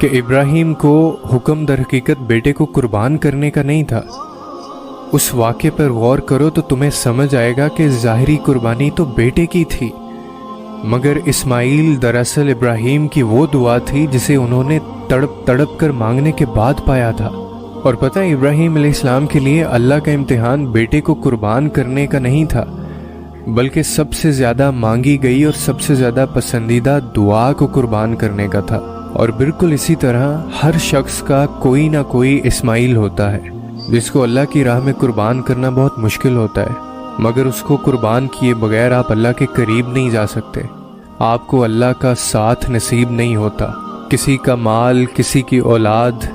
کہ ابراہیم کو حکم در حقیقت بیٹے کو قربان کرنے کا نہیں تھا؟ اس واقعے پر غور کرو تو تمہیں سمجھ آئے گا کہ ظاہری قربانی تو بیٹے کی تھی، مگر اسماعیل دراصل ابراہیم کی وہ دعا تھی جسے انہوں نے تڑپ تڑپ کر مانگنے کے بعد پایا تھا۔ اور پتہ ہے ابراہیم علیہ السلام کے لیے اللہ کا امتحان بیٹے کو قربان کرنے کا نہیں تھا، بلکہ سب سے زیادہ مانگی گئی اور سب سے زیادہ پسندیدہ دعا کو قربان کرنے کا تھا۔ اور بالکل اسی طرح ہر شخص کا کوئی نہ کوئی اسماعیل ہوتا ہے جس کو اللہ کی راہ میں قربان کرنا بہت مشکل ہوتا ہے، مگر اس کو قربان کیے بغیر آپ اللہ کے قریب نہیں جا سکتے، آپ کو اللہ کا ساتھ نصیب نہیں ہوتا۔ کسی کا مال، کسی کی اولاد،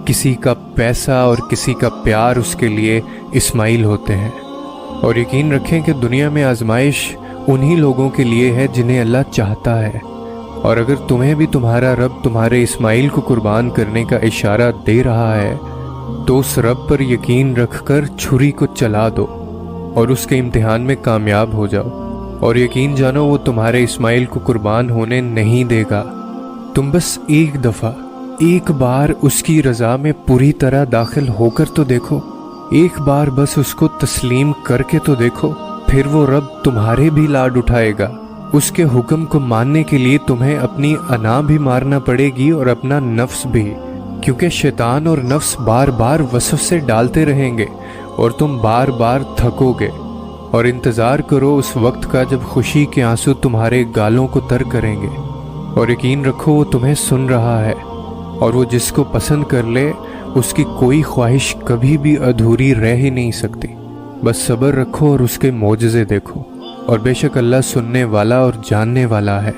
کسی کا پیسہ اور کسی کا پیار اس کے لیے اسماعیل ہوتے ہیں۔ اور یقین رکھیں کہ دنیا میں آزمائش انہی لوگوں کے لیے ہے جنہیں اللہ چاہتا ہے، اور اگر تمہیں بھی تمہارا رب تمہارے اسماعیل کو قربان کرنے کا اشارہ دے رہا ہے تو اس رب پر یقین رکھ کر چھری کو چلا دو اور اس کے امتحان میں کامیاب ہو جاؤ، اور یقین جانو وہ تمہارے اسماعیل کو قربان ہونے نہیں دے گا۔ تم بس ایک دفعہ، ایک بار اس کی رضا میں پوری طرح داخل ہو کر تو دیکھو، ایک بار بس اس کو تسلیم کر کے تو دیکھو، پھر وہ رب تمہارے بھی لاڈ اٹھائے گا۔ اس کے حکم کو ماننے کے لیے تمہیں اپنی انا بھی مارنا پڑے گی اور اپنا نفس بھی، کیونکہ شیطان اور نفس بار بار وسوسے ڈالتے رہیں گے اور تم بار بار تھکو گے۔ اور انتظار کرو اس وقت کا جب خوشی کے آنسو تمہارے گالوں کو تر کریں گے، اور یقین رکھو وہ تمہیں سن رہا ہے، اور وہ جس کو پسند کر لے اس کی کوئی خواہش کبھی بھی ادھوری رہ ہی نہیں سکتی۔ بس صبر رکھو اور اس کے معجزے دیکھو، اور بے شک اللہ سننے والا اور جاننے والا ہے۔